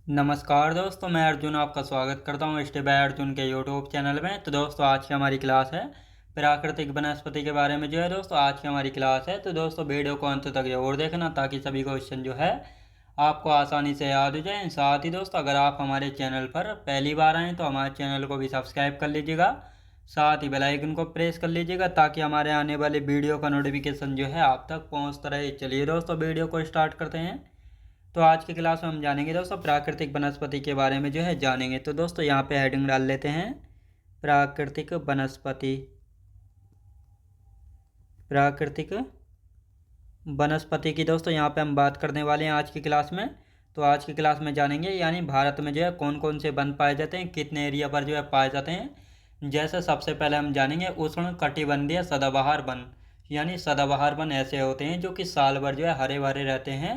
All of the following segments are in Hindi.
नमस्कार दोस्तों, मैं अर्जुन आपका स्वागत करता हूँ स्टे बाय अर्जुन के यूट्यूब चैनल में। तो दोस्तों आज की हमारी क्लास है प्राकृतिक वनस्पति के बारे में। दोस्तों आज की हमारी क्लास है, तो दोस्तों वीडियो को अंत तक जरूर देखना ताकि सभी क्वेश्चन आपको आसानी से याद हो जाए। साथ ही दोस्तों अगर आप हमारे चैनल पर पहली बार आएँ तो हमारे चैनल को भी सब्सक्राइब कर लीजिएगा, साथ ही बेल आइकन को प्रेस कर लीजिएगा ताकि हमारे आने वाले वीडियो का नोटिफिकेशन आप तक पहुँचता रहे। चलिए दोस्तों वीडियो को स्टार्ट करते हैं। तो आज की क्लास में हम जानेंगे दोस्तों प्राकृतिक वनस्पति के बारे में जानेंगे। तो दोस्तों यहाँ पे हेडिंग डाल लेते हैं प्राकृतिक वनस्पति। प्राकृतिक वनस्पति की दोस्तों यहाँ पे हम बात करने वाले हैं आज की क्लास में। तो आज की क्लास में जानेंगे यानी भारत में कौन कौन से वन पाए जाते हैं, कितने एरिया पर पाए जाते हैं। जैसे सबसे पहले हम जानेंगे उष्ण कटिबंधीय सदाबहार वन। यानी सदाबहार वन ऐसे होते हैं जो कि साल भर हरे भरे रहते हैं।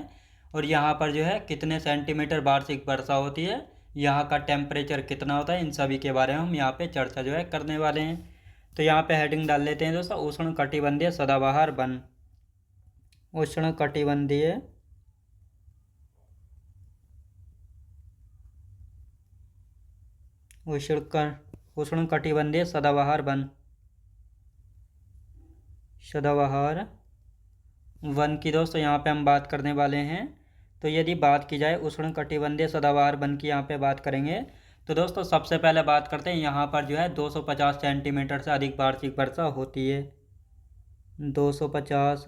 और यहाँ पर कितने सेंटीमीटर वार्षिक वर्षा होती है, यहाँ का टेम्परेचर कितना होता है, इन सभी के बारे में हम यहाँ पे चर्चा करने वाले हैं। तो यहाँ पे हेडिंग डाल लेते हैं दोस्तों उष्ण कटिबंधीय सदाबहार वन। उष्ण कटिबंधीय उष्ण कटिबंधीय सदाबहार वन। सदाबहार वन की दोस्तों यहाँ पे हम बात करने वाले हैं। तो यदि बात की जाए उष्ण कटिबंधीय सदाबहार वन की यहाँ पे बात करेंगे तो दोस्तों सबसे पहले बात करते हैं यहाँ पर 250 सेंटीमीटर से अधिक वार्षिक वर्षा होती है। 250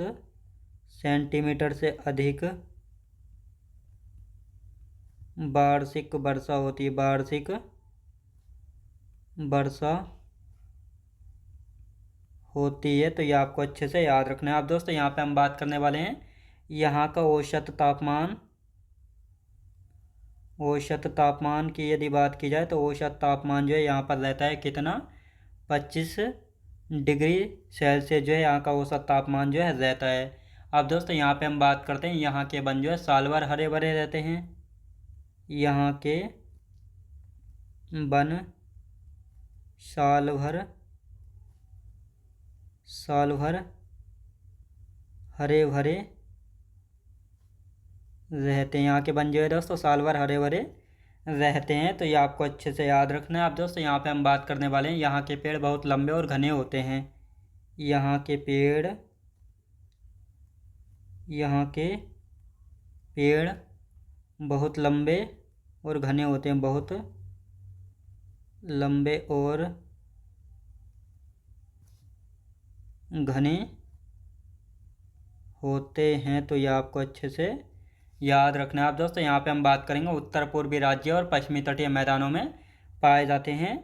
सेंटीमीटर से अधिक वार्षिक वर्षा होती है। वार्षिक वर्षा होती है, तो ये आपको अच्छे से याद रखना है। आप दोस्तों यहाँ पे हम बात करने वाले हैं यहाँ का औसत तापमान। औसत तापमान की यदि बात की जाए तो औसत तापमान यहाँ पर रहता है कितना, 25 डिग्री सेल्सियस यहाँ का औसत तापमान रहता है। अब दोस्तों यहाँ पे हम बात करते हैं यहाँ के वन साल भर हरे भरे रहते हैं। यहाँ के वन साल भर हरे भरे रहते हैं। यहाँ के वन दोस्तों साल भर हरे भरे रहते हैं, तो ये आपको अच्छे से याद रखना है। आप दोस्तों यहाँ पे हम बात करने वाले हैं यहाँ के पेड़ बहुत लंबे और घने होते हैं। यहाँ के पेड़ बहुत लंबे और घने होते हैं। बहुत लंबे और घने होते हैं, तो ये आपको अच्छे से याद रखना है। आप दोस्तों यहाँ पे हम बात करेंगे उत्तर पूर्वी राज्य और पश्चिमी तटीय मैदानों में पाए जाते हैं,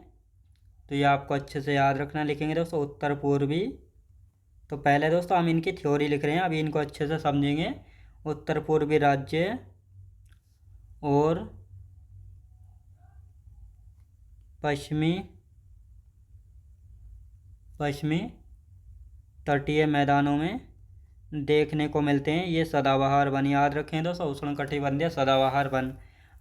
तो ये आपको अच्छे से याद रखना। लिखेंगे दोस्तों उत्तर पूर्वी। तो पहले दोस्तों हम इनकी थ्योरी लिख रहे हैं, अभी इनको अच्छे से समझेंगे। उत्तर पूर्वी राज्य और पश्चिमी तटीय मैदानों में देखने को मिलते हैं ये सदाबहार वन। याद रखें दोस्तों उष्ण कटिबंधीय सदाबहार वन।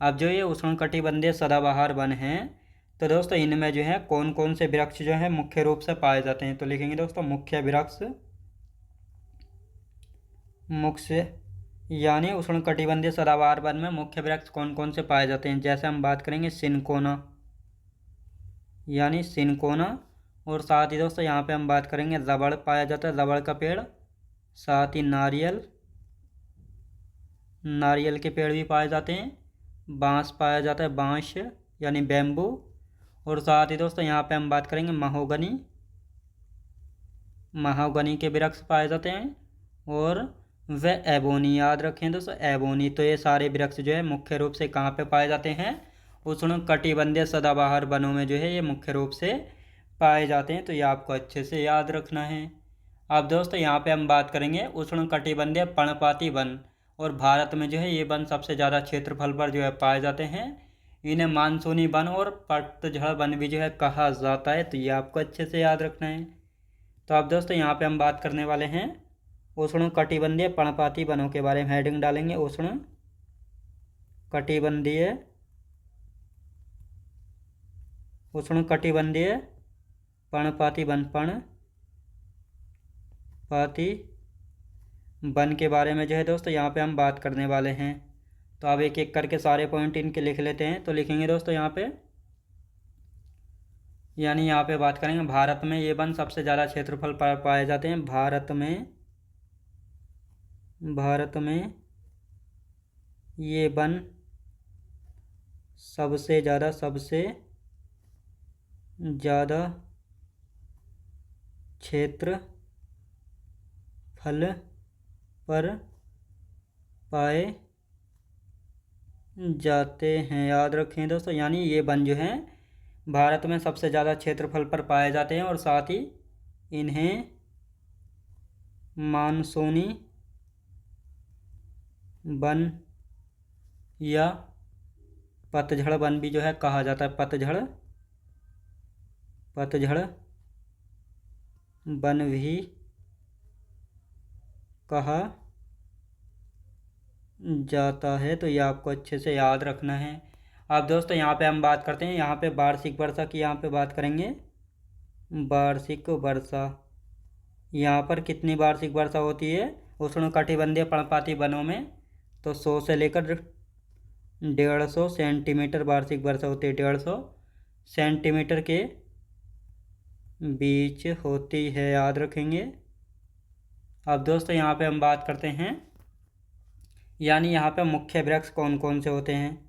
अब ये उष्ण कटिबंधीय सदाबहार वन हैं, तो दोस्तों इनमें कौन कौन से वृक्ष मुख्य रूप से पाए जाते हैं। तो लिखेंगे दोस्तों मुख्य वृक्ष। यानी उष्ण कटिबंधीय सदाबहार वन में मुख्य वृक्ष कौन कौन से पाए जाते हैं। जैसे हम बात करेंगे सिनकोना, यानी सिनकोना। और साथ ही दोस्तों यहाँ पे हम बात करेंगे रबड़ पाया जाता है, रबड़ का पेड़। साथ ही नारियल के पेड़ भी पाए जाते हैं। बांस पाया जाता है, बांस यानी बैम्बू। और साथ ही दोस्तों यहाँ पे हम बात करेंगे महोगनी के वृक्ष पाए जाते हैं। और वह एबोनी, याद रखें दोस्तों एबोनी। तो ये सारे वृक्ष मुख्य रूप से कहाँ पे पाए जाते हैं, उष्ण कटिबंधीय सदाबहार वनों में ये मुख्य रूप से पाए जाते हैं, तो ये आपको अच्छे से याद रखना है। अब दोस्तों यहाँ पे हम बात करेंगे उष्ण कटिबंधीय पर्णपाती वन। और भारत में ये वन सबसे ज़्यादा क्षेत्रफल पर पाए जाते हैं। इन्हें मानसूनी वन और पतझड़ वन भी कहा जाता है, तो ये आपको अच्छे से याद रखना है। तो अब दोस्तों यहाँ पे हम बात करने वाले हैं उष्ण कटिबंधीय पर्णपाती वनों के बारे में। हेडिंग डालेंगे उष्ण कटिबंधीय पर्णपाती वन। पर्णपाती वन के बारे में दोस्तों यहाँ पे हम बात करने वाले हैं। तो अब एक एक करके सारे पॉइंट इनके लिख लेते हैं। तो लिखेंगे दोस्तों यहाँ पे, यानी यहाँ पे बात करेंगे भारत में ये वन सबसे ज़्यादा क्षेत्रफल पर पाए जाते हैं। भारत में ये वन सबसे ज़्यादा क्षेत्रफल पर पाए जाते हैं। याद रखें दोस्तों, यानी ये वन जो हैं भारत में सबसे ज़्यादा क्षेत्रफल पर पाए जाते हैं और साथ ही इन्हें मानसूनी वन या पतझड़ वन भी जो है कहा जाता है। पतझड़ वन भी कहा जाता है। तो ये आपको अच्छे से याद रखना है। अब दोस्तों यहाँ पे हम बात करते हैं, यहाँ पे वार्षिक वर्षा की यहाँ पे बात करेंगे। वार्षिक वर्षा, यहाँ पर कितनी वार्षिक वर्षा होती है उष्णकटिबंधीय पर्णपाती वनों में? तो 100 से लेकर 150 सेंटीमीटर वार्षिक वर्षा होती है। 150 सेंटीमीटर के बीच होती है, याद रखेंगे। अब दोस्तों यहाँ पे हम बात करते हैं, यानी यहाँ पे मुख्य वृक्ष कौन कौन से होते हैं।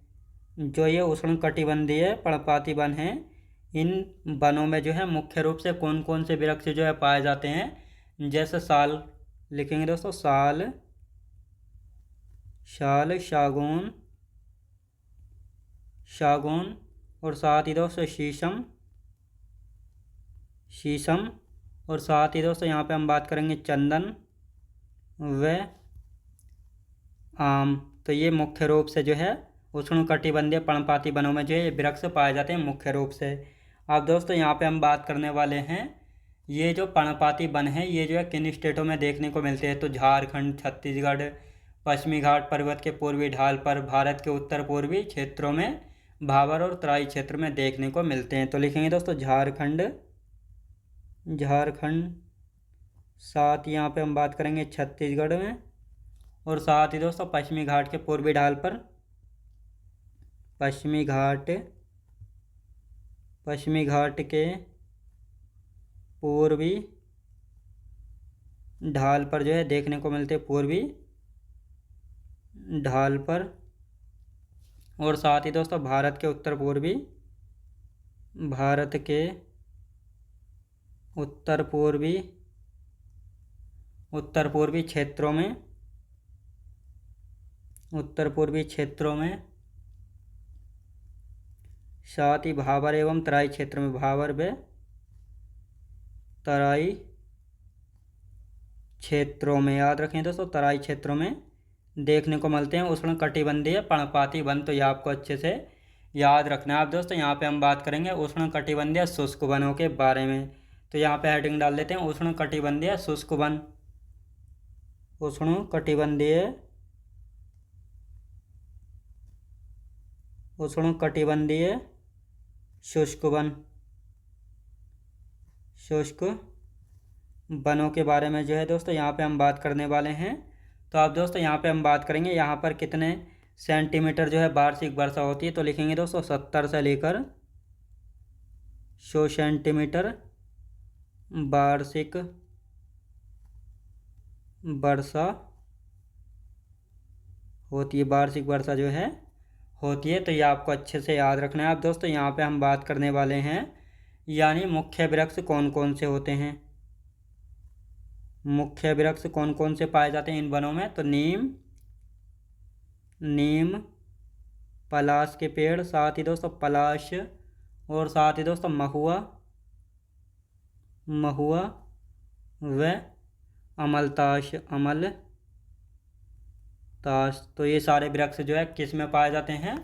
जो ये उष्णकटिबंधीय पर्णपाती वन हैं, इन वनों में जो है मुख्य रूप से कौन कौन से वृक्ष जो है पाए जाते हैं। जैसे साल लिखेंगे दोस्तों, साल, सागौन और साथ ही दोस्तों शीशम और साथ ही दोस्तों यहाँ पे हम बात करेंगे चंदन व आम। तो ये मुख्य रूप से जो है उष्णकटिबंधीय पर्णपाती वनों में जो है वृक्ष पाए जाते हैं मुख्य रूप से। अब दोस्तों यहाँ पे हम बात करने वाले हैं, ये जो पर्णपाती वन है ये जो है किन स्टेटों में देखने को मिलते हैं। तो झारखंड, छत्तीसगढ़, पश्चिमी घाट पर्वत के पूर्वी ढाल पर, भारत के उत्तर पूर्वी क्षेत्रों में, भाबर और तराई क्षेत्र में देखने को मिलते हैं। तो लिखेंगे दोस्तों झारखंड, साथ यहाँ पे हम बात करेंगे छत्तीसगढ़ में, और साथ ही दोस्तों पश्चिमी घाट के पूर्वी ढाल पर, पश्चिमी घाट के पूर्वी ढाल पर जो है देखने को मिलते हैं, पूर्वी ढाल पर। और साथ ही दोस्तों भारत के उत्तर पूर्वी क्षेत्रों में, साथ ही भाबर एवं तराई क्षेत्र में, भाबर व तराई क्षेत्रों में, याद रखें दोस्तों, तराई क्षेत्रों में देखने को मिलते हैं उष्णकटिबंधीय पर्णपाती वन। तो ये आपको अच्छे से याद रखना है। अब दोस्तों यहाँ पे हम बात करेंगे उष्णकटिबंधीय शुष्क वनों के बारे में। तो यहाँ पे हेडिंग डाल देते हैं उष्णकटिबंधीय शुष्क वन। उष्णकटिबंधीय शुष्क वनों के बारे में जो है दोस्तों यहाँ पे हम बात करने वाले हैं। तो अब दोस्तों यहाँ पे हम बात करेंगे यहाँ पर कितने सेंटीमीटर जो है वार्षिक वर्षा होती है। तो लिखेंगे दोस्तों 70 से लेकर 100 सेंटीमीटर वार्षिक वर्षा होती है, वार्षिक वर्षा जो है होती है। तो ये आपको अच्छे से याद रखना है। अब दोस्तों यहाँ पे हम बात करने वाले हैं, यानी मुख्य वृक्ष कौन कौन से होते हैं। मुख्य वृक्ष कौन कौन से पाए जाते हैं इन वनों में। तो नीम, पलाश के पेड़, साथ ही दोस्तों पलाश, और साथ ही दोस्तों महुआ व अमलताश। तो ये सारे वृक्ष जो है किस में पाए जाते हैं,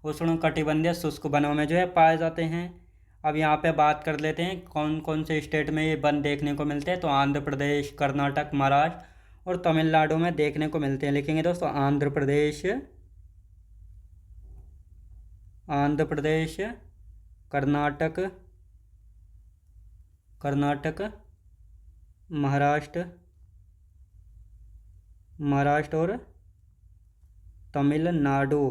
उष्णकटिबंधीय शुष्क वनों में जो है पाए जाते हैं। अब यहाँ पे बात कर लेते हैं कौन कौन से स्टेट में ये वन देखने को मिलते हैं। तो आंध्र प्रदेश, कर्नाटक, महाराष्ट्र और तमिलनाडु में देखने को मिलते हैं। लिखेंगे दोस्तों आंध्र प्रदेश, कर्नाटक, महाराष्ट्र और तमिलनाडु।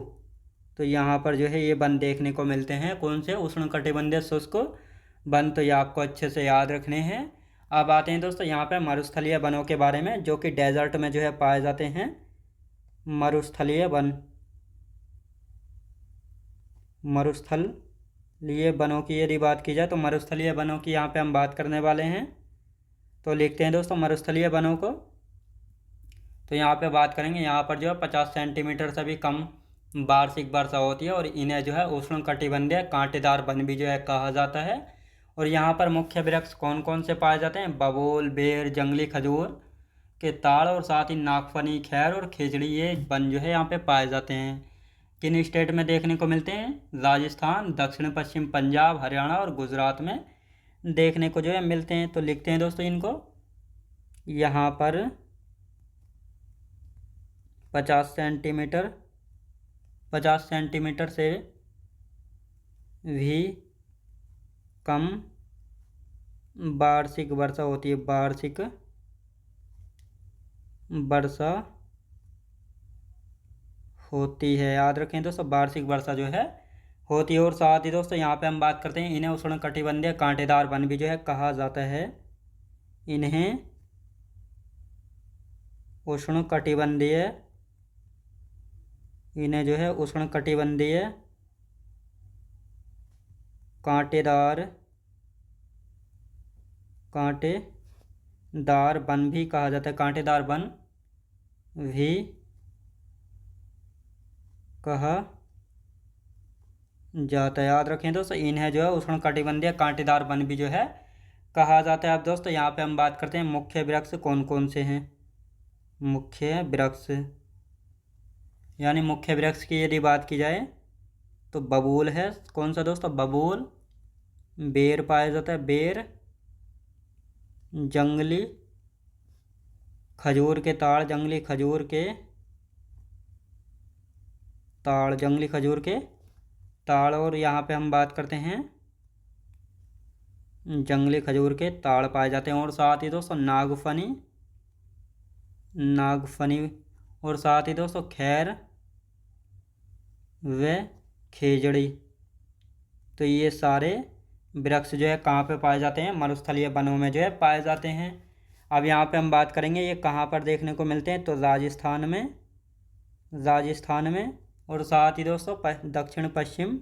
तो यहाँ पर जो है ये वन देखने को मिलते हैं। कौन से? उष्णकटिबंधीय शुष्क वन। तो ये आपको अच्छे से याद रखने हैं। अब आते हैं दोस्तों यहाँ पे मरुस्थलीय वनों के बारे में, जो कि डेजर्ट में जो है पाए जाते हैं। मरुस्थलीय वन, मरुस्थलीय वनों की यदि बात की जाए तो मरुस्थलीय वनों की यहाँ पे हम बात करने वाले हैं। तो लिखते हैं दोस्तों मरुस्थलीय वनों को। तो यहाँ पे बात करेंगे, यहाँ पर जो है 50 सेंटीमीटर से भी कम वार्षिक वर्षा होती है और इन्हें जो है उष्णकटिबंधीय कांटेदार वन भी जो है कहा जाता है। और यहाँ पर मुख्य वृक्ष कौन कौन से पाए जाते हैं? बबूल, बेर, जंगली खजूर के ताड़ और साथ ही नागफनी, खैर और खिजड़ी, ये वन जो है यहाँ पे पाए जाते हैं। किन स्टेट में देखने को मिलते हैं? राजस्थान, दक्षिण पश्चिम पंजाब, हरियाणा और गुजरात में देखने को जो है मिलते हैं। तो लिखते हैं दोस्तों इनको। यहाँ पर 50 सेंटीमीटर से भी कम वार्षिक वर्षा होती है। वार्षिक वर्षा होती है, याद रखें दोस्तों, वार्षिक वर्षा जो है होती है। और साथ ही दोस्तों यहाँ पे हम बात करते हैं, इन्हें उष्णकटिबंधीय कांटेदार वन भी जो है कहा जाता है। इन्हें उष्णकटिबंधीय, इन्हें जो है उष्णकटिबंधीय कांटेदार वन भी कहा जाता है। कांटेदार वन भी कहा जाता है, याद रखें दोस्तों, इन्हें जो है उष्णकटिबंधीय कांटेदार वन भी जो है कहा जाता है। अब दोस्तों यहाँ पे हम बात करते हैं मुख्य वृक्ष कौन कौन से हैं। मुख्य वृक्ष, यानी मुख्य वृक्ष की यदि बात की जाए तो बबूल है। कौन सा दोस्तों? बबूल। बेर पाया जाता है, बेर। जंगली खजूर के ताड़, जंगली खजूर के ताड़, जंगली खजूर के ताड़। और यहाँ पे हम बात करते हैं जंगली खजूर के ताड़ पाए जाते हैं। और साथ ही दोस्तों नागफनी, और साथ ही दोस्तों खैर व खेजड़ी। तो ये सारे वृक्ष जो है कहाँ पे पाए जाते हैं? मरुस्थलीय वनों में जो है पाए जाते हैं। अब यहाँ पे हम बात करेंगे ये कहाँ पर देखने को मिलते हैं। तो राजस्थान में और साथ ही दोस्तों दक्षिण पश्चिम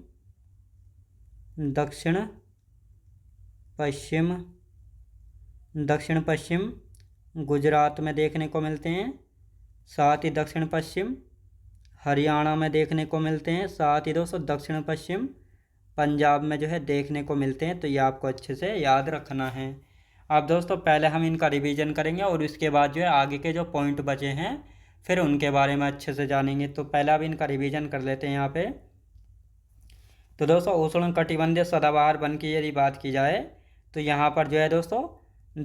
गुजरात में देखने को मिलते हैं। साथ ही दक्षिण पश्चिम हरियाणा में देखने को मिलते हैं। साथ ही दोस्तों दक्षिण पश्चिम पंजाब में जो है देखने को मिलते हैं। तो ये आपको अच्छे से याद रखना है। अब दोस्तों पहले हम इनका रिवीजन करेंगे और इसके बाद जो है आगे के जो पॉइंट बचे हैं फिर उनके बारे में अच्छे से जानेंगे। तो पहला भी इनका रिवीजन कर लेते हैं यहाँ पे। तो दोस्तों उष्णकटिबंधीय सदाबहार वन की यदि बात की जाए तो यहाँ पर जो है दोस्तों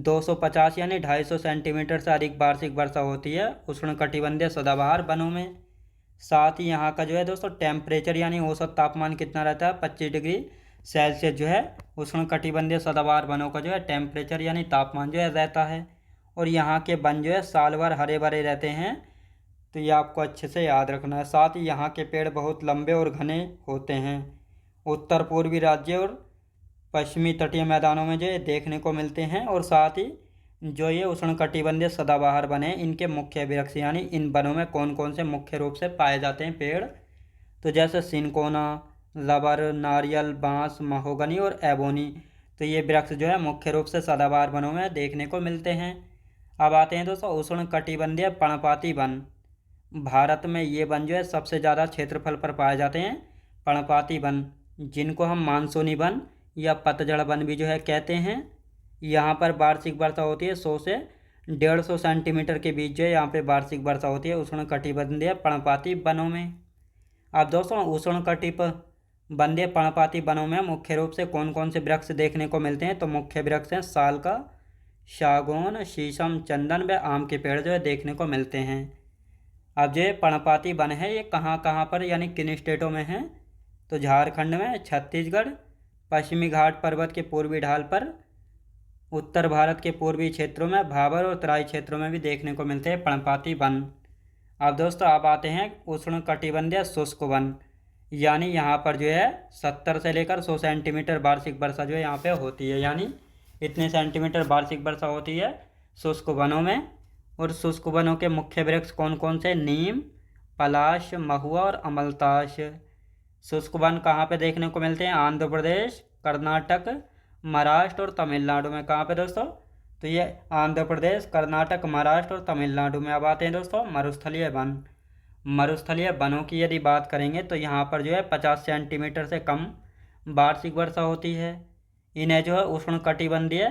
250 यानी 250 सेंटीमीटर से अधिक वार्षिक वर्षा होती है उष्णकटिबंधीय सदाबहार वनों में। साथ ही यहाँ का जो है दोस्तों टेम्परेचर यानी औसत तापमान कितना रहता है? 25 डिग्री सेल्सियस जो है उष्णकटिबंधीय सदाबहार वनों का जो है टेम्परेचर यानी तापमान जो है रहता है। और यहाँ के वन जो है साल भर हरे भरे रहते हैं। तो ये आपको अच्छे से याद रखना है। साथ ही यहाँ के पेड़ बहुत लंबे और घने होते हैं। उत्तर पूर्वी राज्य और पश्चिमी तटीय मैदानों में जो ये देखने को मिलते हैं। और साथ ही जो ये उष्णकटिबंधीय सदाबहार वन है इनके मुख्य वृक्ष यानी इन वनों में कौन कौन से मुख्य रूप से पाए जाते हैं पेड़? तो जैसे सिनकोना, रबर, नारियल, बांस, महोगनी और एबोनी। तो ये वृक्ष जो है मुख्य रूप से सदाबहार वनों में देखने को मिलते हैं। अब आते हैं दोस्तों उष्णकटिबंधीय पर्णपाती वन। भारत में ये वन जो है सबसे ज़्यादा क्षेत्रफल पर पाए जाते हैं पर्णपाती वन, जिनको हम मानसूनी वन या पतझड़ वन भी जो है कहते हैं। यहाँ पर वार्षिक वर्षा होती है 100 से 150 सेंटीमीटर के बीच जो है यहाँ पे वार्षिक वर्षा होती है उष्णकटिबंधीय पर्णपाती वनों में। अब दोस्तों उष्णकटिबंधीय पर्णपाती वनों में मुख्य रूप से कौन कौन से वृक्ष देखने को मिलते हैं? तो मुख्य वृक्ष हैं साल का, सागौन, शीशम, चंदन व आम के पेड़ जो है देखने को मिलते हैं। अब जो पर्णपाती वन है ये कहाँ कहाँ पर यानी किन स्टेटों में है? तो झारखंड में, छत्तीसगढ़, पश्चिमी घाट पर्वत के पूर्वी ढाल पर, उत्तर भारत के पूर्वी क्षेत्रों में, भाबर और तराई क्षेत्रों में भी देखने को मिलते हैं पर्णपाती वन। अब दोस्तों आप आते हैं उष्णकटिबंधीय शुष्क वन, यानी यहाँ पर जो है 70 से लेकर 100 सेंटीमीटर वार्षिक वर्षा जो है यहाँ पे होती है, यानी इतने सेंटीमीटर वार्षिक वर्षा होती है शुष्क वनों में। और शुष्क वनों के मुख्य वृक्ष कौन कौन से? नीम, पलाश, महुआ और अमलतास। शुष्क वन कहाँ पे देखने को मिलते हैं? आंध्र प्रदेश, कर्नाटक, महाराष्ट्र और तमिलनाडु में। कहाँ पे दोस्तों? तो ये आंध्र प्रदेश, कर्नाटक, महाराष्ट्र और तमिलनाडु में। अब आते हैं दोस्तों मरुस्थलीय वन। मरुस्थलीय वनों की यदि बात करेंगे तो यहाँ पर जो है 50 सेंटीमीटर से कम वार्षिक वर्षा होती है। इन्हें जो है उष्णकटिबंधीय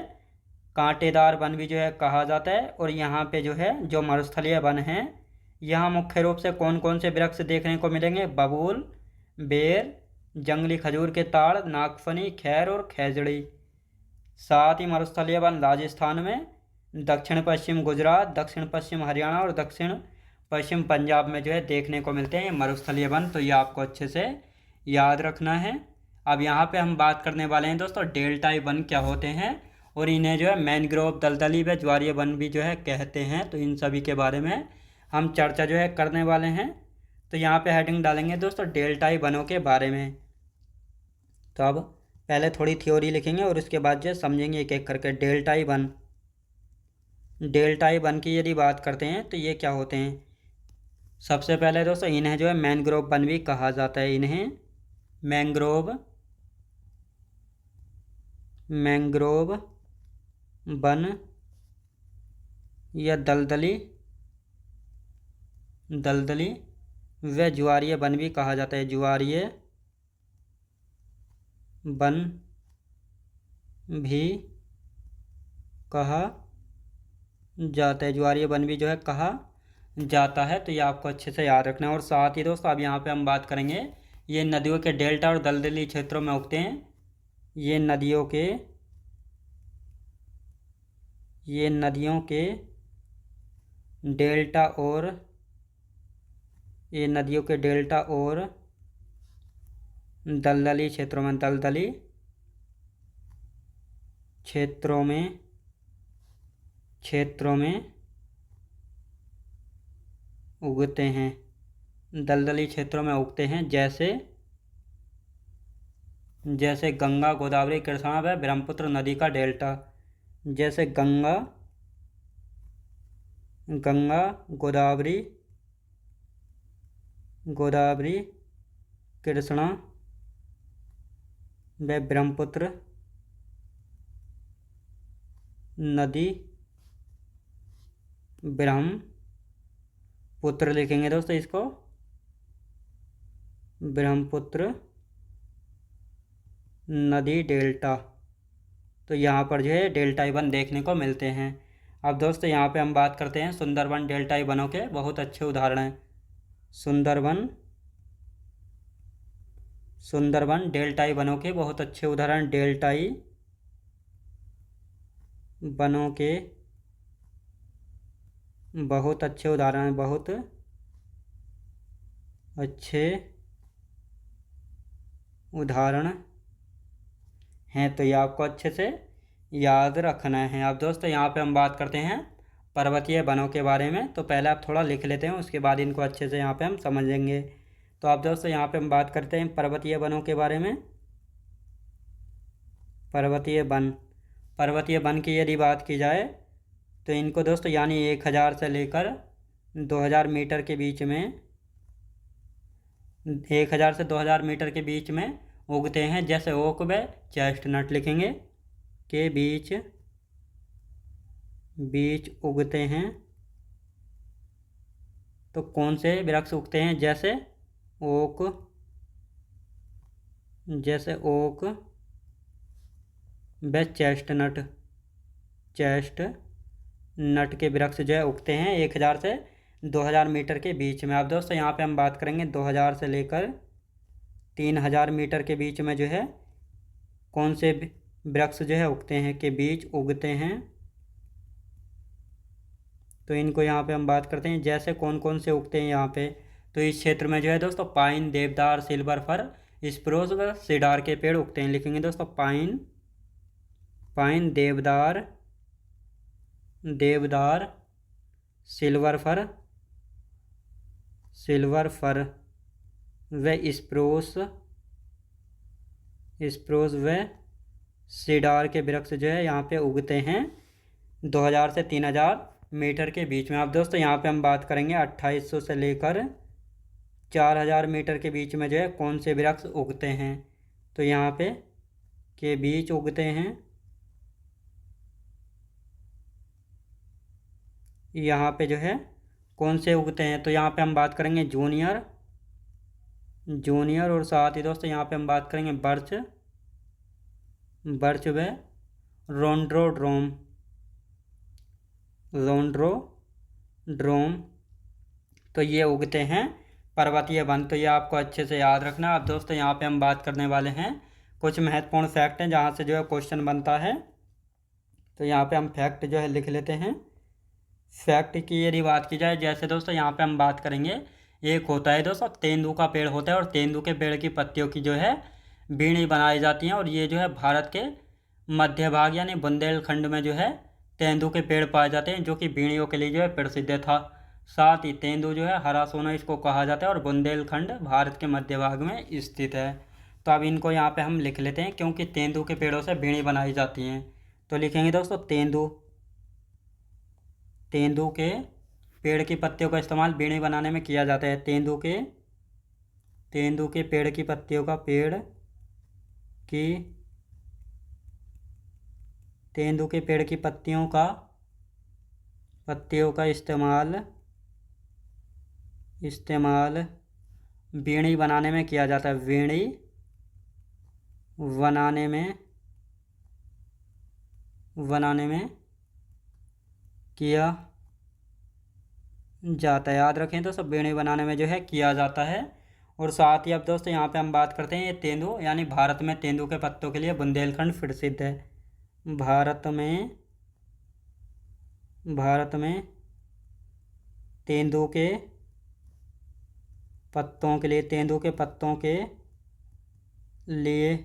कांटेदार वन भी जो है कहा जाता है। और यहाँ पे जो है जो मरुस्थलीय वन हैं, यहाँ मुख्य रूप से कौन कौन से वृक्ष देखने को मिलेंगे? बबूल, बेर, जंगली खजूर के ताड़, नागफनी, खैर और खैजड़ी। साथ ही मरुस्थलीय वन राजस्थान में, दक्षिण पश्चिम गुजरात, दक्षिण पश्चिम हरियाणा और दक्षिण पश्चिम पंजाब में जो है देखने को मिलते हैं मरुस्थलीय वन। तो ये आपको अच्छे से याद रखना है। अब यहाँ पे हम बात करने वाले हैं दोस्तों डेल्टाई वन क्या होते हैं, और इन्हें जो है मैनग्रोव, दलदली व ज्वारीय वन भी जो है कहते हैं। तो इन सभी के बारे में हम चर्चा जो है करने वाले हैं। तो यहाँ पे हेडिंग डालेंगे दोस्तों डेल्टाई वनों के बारे में। तो अब पहले थोड़ी थ्योरी लिखेंगे और उसके बाद जो समझेंगे एक एक करके। डेल्टाई वन, डेल्टाई वन की यदि बात करते हैं तो ये क्या होते हैं? सबसे पहले दोस्तों इन्हें जो है मैनग्रोव वन भी कहा जाता है। इन्हें मैंग्रोव वन या दलदली व ज्वारीय वन भी कहा जाता है। ज्वारीय वन भी कहा जाता है। ज्वारीय वन भी जो है कहा जाता है। तो ये आपको अच्छे से याद रखना है। और साथ ही दोस्तों अब यहाँ पे हम बात करेंगे, ये नदियों के डेल्टा और दलदली क्षेत्रों में उगते हैं। ये नदियों के डेल्टा और दलदली क्षेत्रों में उगते हैं। दलदली क्षेत्रों में उगते हैं, जैसे गंगा, गोदावरी, कृष्णा व ब्रह्मपुत्र नदी का डेल्टा। जैसे गंगा, गोदावरी, कृष्णा व ब्रह्मपुत्र नदी, ब्रह्मपुत्र लिखेंगे दोस्तों इसको, ब्रह्मपुत्र नदी डेल्टा। तो यहाँ पर जो है डेल्टाई वन देखने को मिलते हैं। अब दोस्तों यहाँ पे हम बात करते हैं सुंदरवन डेल्टाई वनों के बहुत अच्छे उदाहरण हैं। सुंदरवन डेल्टाई वनों के बहुत अच्छे उदाहरण। डेल्टाई वनों के बहुत अच्छे उदाहरण, बहुत अच्छे उदाहरण हैं। तो ये आपको अच्छे से याद रखना है। अब दोस्तों यहाँ पे हम बात करते हैं पर्वतीय वनों के बारे में। तो पहले आप थोड़ा लिख लेते हैं, उसके बाद इनको अच्छे से यहाँ पे हम समझेंगे। तो आप दोस्तों यहाँ पे हम बात करते हैं पर्वतीय वनों के बारे में। पर्वतीय वन की यदि बात की जाए तो इनको दोस्तों यानी 1000 से लेकर 2000 मीटर के बीच में, 1000 से 2000 मीटर के बीच में उगते हैं। जैसे ओक व चेस्टनट लिखेंगे के बीच उगते हैं। तो कौन से वृक्ष उगते हैं? जैसे ओक व चेस्टनट के वृक्ष जो है उगते हैं 1000 से 2000 मीटर के बीच में। अब दोस्तों यहाँ पे हम बात करेंगे 2000 से लेकर 3000 मीटर के बीच में जो है कौन से वृक्ष जो है उगते हैं, के बीच उगते हैं। तो इनको यहाँ पे हम बात करते हैं जैसे कौन कौन से उगते हैं यहाँ पे। तो इस क्षेत्र में जो है दोस्तों पाइन, देवदार, सिल्वर फर, स्प्रूस व सीडार के पेड़ उगते हैं। लिखेंगे दोस्तों पाइन, देवदार, सिल्वर फर सिल्वर फर व स्प्रूस व सीडार के वृक्ष जो है यहाँ पे उगते हैं 2000 से 3000 मीटर के बीच में। अब दोस्तों यहाँ पे हम बात करेंगे 2800 से लेकर 4000 मीटर के बीच में जो है कौन से वृक्ष उगते हैं। तो यहाँ पे के बीच उगते हैं, यहाँ पे जो है कौन से उगते हैं। तो यहाँ पे हम बात करेंगे जूनियर और साथ ही दोस्तों यहाँ पे हम बात करेंगे बर्च व रोंड्रोड्रोम। तो ये उगते हैं पर्वतीय वन। तो ये आपको अच्छे से याद रखना। अब दोस्तों यहाँ पे हम बात करने वाले हैं कुछ महत्वपूर्ण फैक्ट हैं जहाँ से जो है क्वेश्चन बनता है। तो यहाँ पे हम फैक्ट जो है लिख लेते हैं। फैक्ट की यदि बात की जाए, जैसे दोस्तों यहाँ पे हम बात करेंगे, एक होता है दोस्तों तेंदू का पेड़ होता है और तेंदू के पेड़ की पत्तियों की जो है बीड़ी बनाई जाती हैं और ये जो है भारत के मध्य भाग यानी बुंदेलखंड में जो है तेंदू के पेड़ पाए जाते हैं जो कि बीड़ियों के लिए जो है प्रसिद्ध था। साथ ही तेंदू जो है हरा सोना इसको कहा जाता है और बुंदेलखंड भारत के मध्य भाग में स्थित है। तो अब इनको यहाँ पे हम लिख लेते हैं क्योंकि तेंदू के पेड़ों से बीड़ी बनाई जाती हैं। तो लिखेंगे दोस्तों तेंदू के पेड़ की पत्तियों का इस्तेमाल बीड़ी बनाने में किया जाता है। तेंदू के पेड़ की पत्तियों का तेंदू के पेड़ की पत्तियों का इस्तेमाल बीड़ी बनाने में किया जाता है। बीड़ी बनाने में किया जाता है। याद रखें तो सब बीड़ी बनाने में जो है किया जाता है। और साथ ही अब दोस्तों यहाँ पे हम बात करते हैं ये तेंदू यानी भारत में तेंदू के पत्तों के लिए बुंदेलखंड प्रसिद्ध है। भारत में तेंदू के पत्तों के लिए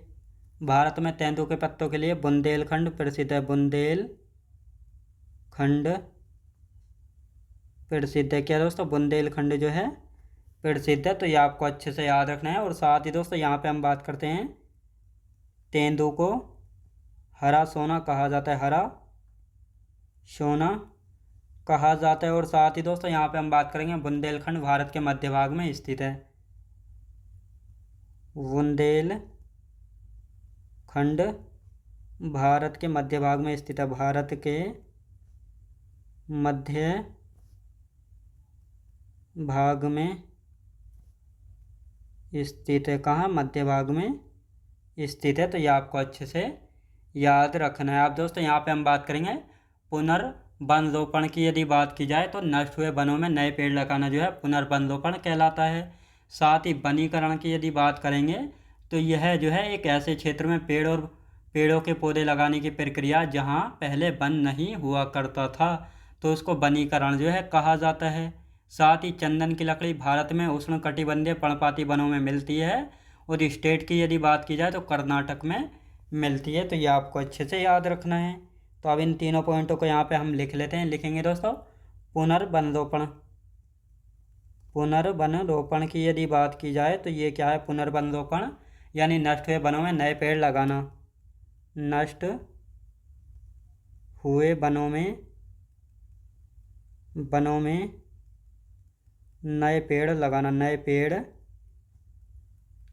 भारत में तेंदू के पत्तों के लिए बुंदेलखंड प्रसिद्ध है। बुंदेलखंड प्रसिद्ध है। क्या दोस्तों, बुंदेलखंड जो है प्रसिद्ध है। तो ये आपको अच्छे से याद रखना है। और साथ ही दोस्तों यहाँ पे हम बात करते हैं तेंदू को हरा सोना कहा जाता है। हरा सोना कहा जाता है। और साथ ही दोस्तों यहाँ पे हम बात करेंगे बुंदेलखंड भारत के मध्य भाग में स्थित है। बुंदेलखंड भारत के मध्य भाग में स्थित है। भारत के मध्य भाग में स्थित है। कहाँ? मध्य भाग में स्थित है। तो ये आपको अच्छे से याद रखना है। अब दोस्तों यहाँ पे हम बात करेंगे पुनर्वन रोपण की। यदि बात की जाए तो नष्ट हुए वनों में नए पेड़ लगाना जो है पुनर्वन रोपण कहलाता है। साथ ही वनीकरण की यदि बात करेंगे तो यह जो है एक ऐसे क्षेत्र में पेड़ों के पौधे लगाने की प्रक्रिया जहाँ पहले वन नहीं हुआ करता था तो उसको वनीकरण जो है कहा जाता है। साथ ही चंदन की लकड़ी भारत में उष्णकटिबंधीय पर्णपाती वनों में मिलती है और स्टेट की यदि बात की जाए तो कर्नाटक में मिलती है। तो ये आपको अच्छे से याद रखना है। तो अब इन तीनों पॉइंटों को यहाँ पे हम लिख लेते हैं। लिखेंगे दोस्तों पुनर्वन रोपण की यदि बात की जाए तो ये क्या है? पुनर्वन रोपण यानी नष्ट हुए वनों में नए पेड़ लगाना। नष्ट हुए वनों में नए पेड़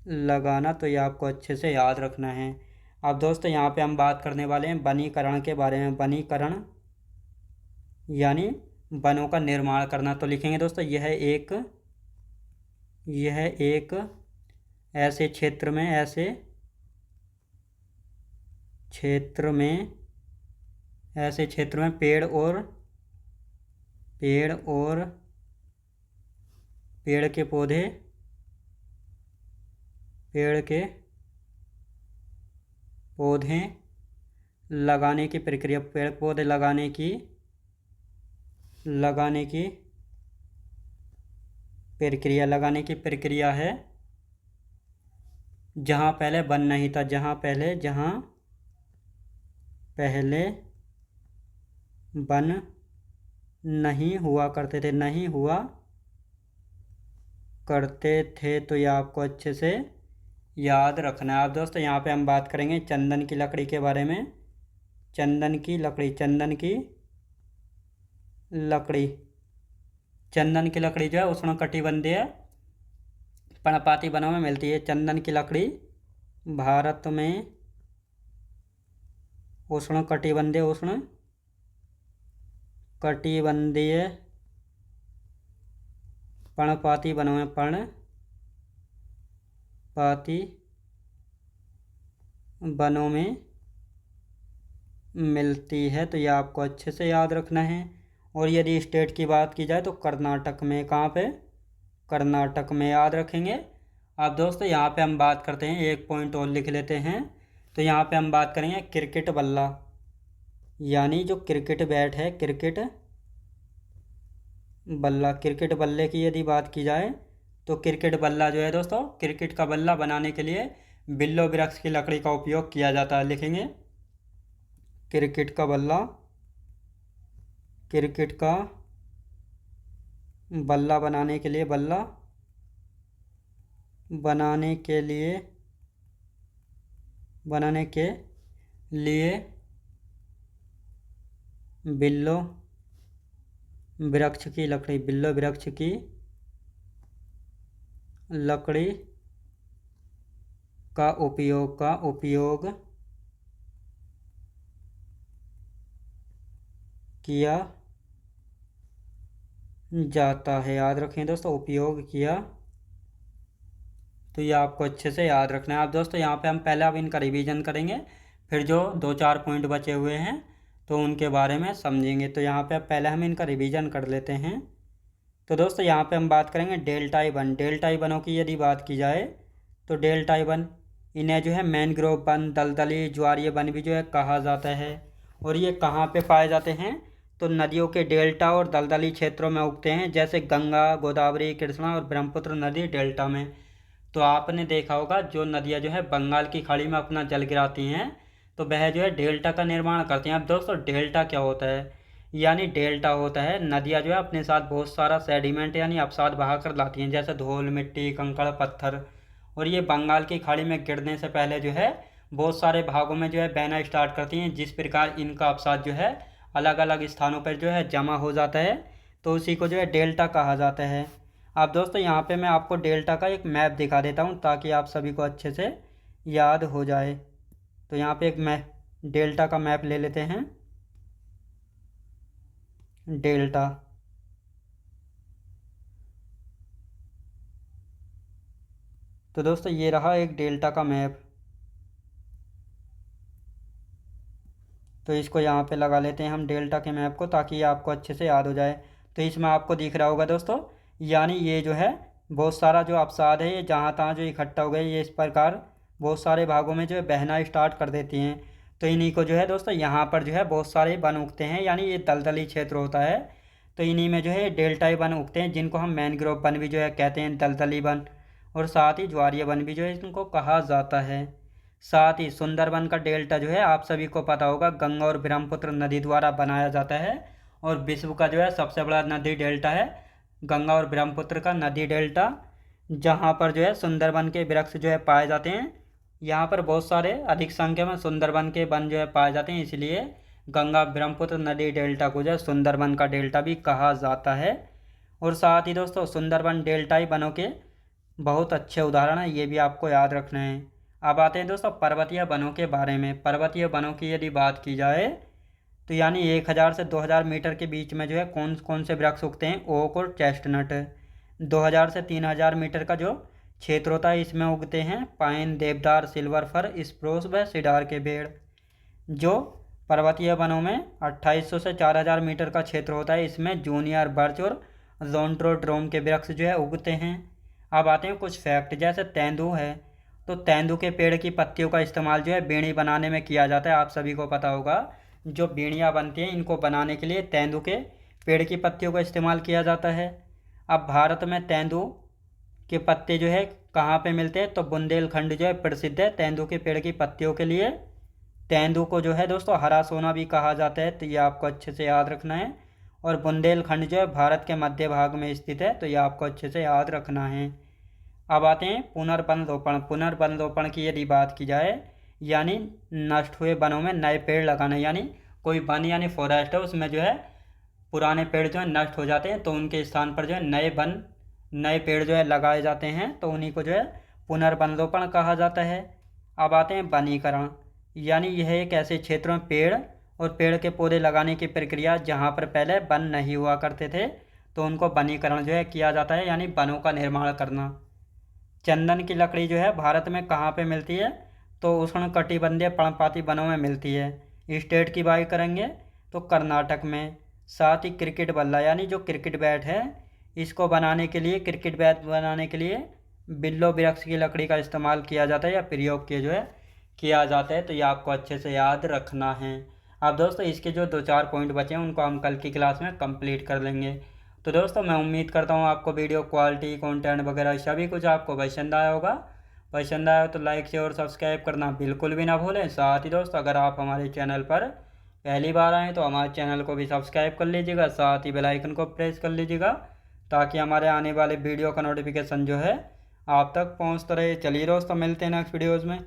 लगाना। तो ये आपको अच्छे से याद रखना है। अब दोस्तों यहाँ पे हम बात करने वाले हैं वनीकरण के बारे में। वनीकरण यानी वनों का निर्माण करना। तो लिखेंगे दोस्तों यह एक ऐसे क्षेत्र में पेड़ के पौधे लगाने की प्रक्रिया है जहाँ पहले वन नहीं था। जहाँ पहले वन नहीं हुआ करते थे। करते थे, तो ये आपको अच्छे से याद रखना है। अब दोस्तों यहाँ पे हम बात करेंगे चंदन की लकड़ी के बारे में। चंदन की लकड़ी, चंदन की लकड़ी, चंदन की लकड़ी जो है उष्णकटिबंधीय पर्णपाती वनों में मिलती है। चंदन की लकड़ी भारत में उष्णकटिबंधीय पर्णपाती वनों में मिलती है, तो यह आपको अच्छे से याद रखना है। और यदि स्टेट की बात की जाए तो कर्नाटक में, कहाँ पे? कर्नाटक में, याद रखेंगे। अब दोस्तों यहाँ पे हम बात करते हैं, एक पॉइंट और लिख लेते हैं। तो यहाँ पे हम बात करेंगे क्रिकेट बल्ला, यानी जो क्रिकेट बैट है, क्रिकेट बल्ला। क्रिकेट बल्ले की यदि बात की जाए तो क्रिकेट बल्ला जो है दोस्तों, क्रिकेट का बल्ला बनाने के लिए बिल्लो वृक्ष की लकड़ी का उपयोग किया जाता है। लिखेंगे क्रिकेट का बल्ला, क्रिकेट का बल्ला बनाने के लिए, बल्ला बनाने के लिए बिल्लो वृक्ष की लकड़ी, बिल्लो वृक्ष की लकड़ी का उपयोग किया जाता है। याद रखें दोस्तों, उपयोग किया, तो ये आपको अच्छे से याद रखना है। अब दोस्तों यहाँ पे हम पहले अब इनका रिवीजन करेंगे, फिर जो 2-4 पॉइंट बचे हुए हैं तो उनके बारे में समझेंगे। तो यहाँ पे अब पहले हम इनका रिवीजन कर लेते हैं। तो दोस्तों यहाँ पे हम बात करेंगे डेल्टाई वन। डेल्टाई वनों की यदि बात की जाए तो डेल्टाई वन, इन्हें जो है मैनग्रोव वन, दलदली ज्वारीय वन भी जो है कहा जाता है। और ये कहाँ पे पाए जाते हैं? तो नदियों के डेल्टा और दलदली क्षेत्रों में उगते हैं, जैसे गंगा, गोदावरी, कृष्णा और ब्रह्मपुत्र नदी डेल्टा में। तो आपने देखा होगा जो नदियाँ जो है बंगाल की खाड़ी में अपना जल गिराती हैं, तो वह जो है डेल्टा का निर्माण करती हैं। अब दोस्तों डेल्टा क्या होता है? यानी डेल्टा होता है नदियाँ जो है अपने साथ बहुत सारा सेडिमेंट यानी अपसाद बहा कर लाती हैं, जैसे धूल, मिट्टी, कंकड़, पत्थर। और ये बंगाल की खाड़ी में गिरने से पहले जो है बहुत सारे भागों में जो है बहना स्टार्ट करती हैं, जिस प्रकार इनका अपसाद जो है अलग अलग स्थानों पर जो है जमा हो जाता है, तो उसी को जो है डेल्टा कहा जाता है। अब दोस्तों यहाँ पे मैं आपको डेल्टा का एक मैप दिखा देता हूँ ताकि आप सभी को अच्छे से याद हो जाए। तो यहाँ पे एक डेल्टा का मैप ले लेते हैं। डेल्टा, तो दोस्तों ये रहा एक डेल्टा का मैप। तो इसको यहाँ पे लगा लेते हैं हम डेल्टा के मैप को, ताकि ये आपको अच्छे से याद हो जाए। तो इसमें आपको दिख रहा होगा दोस्तों, यानी ये जो है बहुत सारा जो अपसाद है ये जहाँ तहाँ जो इकट्ठा हो गए, ये इस प्रकार बहुत सारे भागों में जो है बहना स्टार्ट कर देती हैं। तो इन्हीं को जो है दोस्तों यहाँ पर जो है बहुत सारे वन उगते हैं, यानी ये दलदली क्षेत्र होता है। तो इन्हीं में जो है डेल्टाई वन उगते हैं, जिनको हम मैनग्रोव वन भी जो है कहते हैं, दलदली वन, और साथ ही ज्वारीय वन भी जो है इनको कहा जाता है। साथ ही सुंदरबन का डेल्टा जो है आप सभी को पता होगा गंगा और ब्रह्मपुत्र नदी द्वारा बनाया जाता है, और विश्व का जो है सबसे बड़ा नदी डेल्टा है गंगा और ब्रह्मपुत्र का नदी डेल्टा, जहाँ पर जो है सुंदरबन के वृक्ष जो है पाए जाते हैं। यहाँ पर बहुत सारे अधिक संख्या में सुंदरबन के वन जो है पाए जाते हैं, इसलिए गंगा ब्रह्मपुत्र नदी डेल्टा को जो है सुंदरबन का डेल्टा भी कहा जाता है। और साथ ही दोस्तों सुंदरबन डेल्टाई वनों के बहुत अच्छे उदाहरण हैं, ये भी आपको याद रखना है। अब आते हैं दोस्तों पर्वतीय वनों के बारे में। पर्वतीय वनों की यदि बात की जाए तो यानी 1000 से 2000 मीटर के बीच में जो है कौन कौन से वृक्ष उगते हैं? ओक और चेस्टनट। 2000 से 3000 मीटर का जो क्षेत्र होता है इसमें उगते हैं पाइन, देवदार, सिल्वर फर, स्प्रूस व सिडार के पेड़। जो पर्वतीय वनों में 2800 से 4000 मीटर का क्षेत्र होता है, इसमें जूनियर बर्च और जोंट्रोड्रोम के वृक्ष जो है उगते हैं। अब आते हैं कुछ फैक्ट, जैसे तेंदू है, तो तेंदू के पेड़ की पत्तियों का इस्तेमाल जो है बीड़ी बनाने में किया जाता है। आप सभी को पता होगा जो बीड़ियाँ बनती हैं इनको बनाने के लिए तेंदू के पेड़ की पत्तियों का इस्तेमाल किया जाता है। अब भारत में तेंदू के पत्ते जो है कहाँ पे मिलते हैं? तो बुंदेलखंड जो है प्रसिद्ध है तेंदू के पेड़ की पत्तियों के लिए। तेंदू को जो है दोस्तों हरा सोना भी कहा जाता है, तो ये आपको अच्छे से याद रखना है। और बुंदेलखंड जो है भारत के मध्य भाग में स्थित है, तो ये आपको अच्छे से याद रखना है। अब आते हैं पुनर्वन रोपण। पुनर्वन रोपण की यदि बात की जाए, यानी नष्ट हुए वनों में नए पेड़ लगाना, यानी कोई वन यानी फॉरेस्ट है उसमें जो है पुराने पेड़ जो है नष्ट हो जाते हैं, तो उनके स्थान पर जो है नए पेड़ जो है लगाए जाते हैं, तो उन्हीं को जो है पुनर्वन रोपण कहा जाता है। अब आते हैं वनीकरण, यानी यह एक ऐसे क्षेत्रों में पेड़ और पेड़ के पौधे लगाने की प्रक्रिया जहाँ पर पहले वन नहीं हुआ करते थे, तो उनको वनीकरण जो है किया जाता है, यानी वनों का निर्माण करना। चंदन की लकड़ी जो है भारत में कहाँ पे मिलती है, तो उष्णकटिबंधीय पर्णपाती वनों में मिलती है। स्टेट की बात करेंगे तो कर्नाटक में। साथ ही क्रिकेट बल्ला, यानी जो क्रिकेट बैट है, इसको बनाने के लिए, क्रिकेट बैट बनाने के लिए बिल्लो वृक्ष की लकड़ी का इस्तेमाल किया जाता है या प्रयोग किया जो है किया जाता है, तो ये आपको अच्छे से याद रखना है। अब दोस्तों इसके जो 2-4 पॉइंट बचे हैं उनको हम कल की क्लास में कंप्लीट कर लेंगे। तो दोस्तों मैं उम्मीद करता हूँ आपको वीडियो क्वालिटी, कंटेंट वगैरह सभी कुछ आपको पसंद आया होगा। पसंद आया तो लाइक शेयर और सब्सक्राइब करना बिल्कुल भी ना भूलें। साथ ही दोस्तों अगर आप हमारे चैनल पर पहली बार आएँ तो हमारे चैनल को भी सब्सक्राइब कर लीजिएगा, साथ ही बेल आइकन को प्रेस कर लीजिएगा, ताकि हमारे आने वाले वीडियो का नोटिफिकेशन जो है आप तक पहुँचता रहे। चलिए दोस्तों मिलते हैं नेक्स्ट वीडियोज़ में।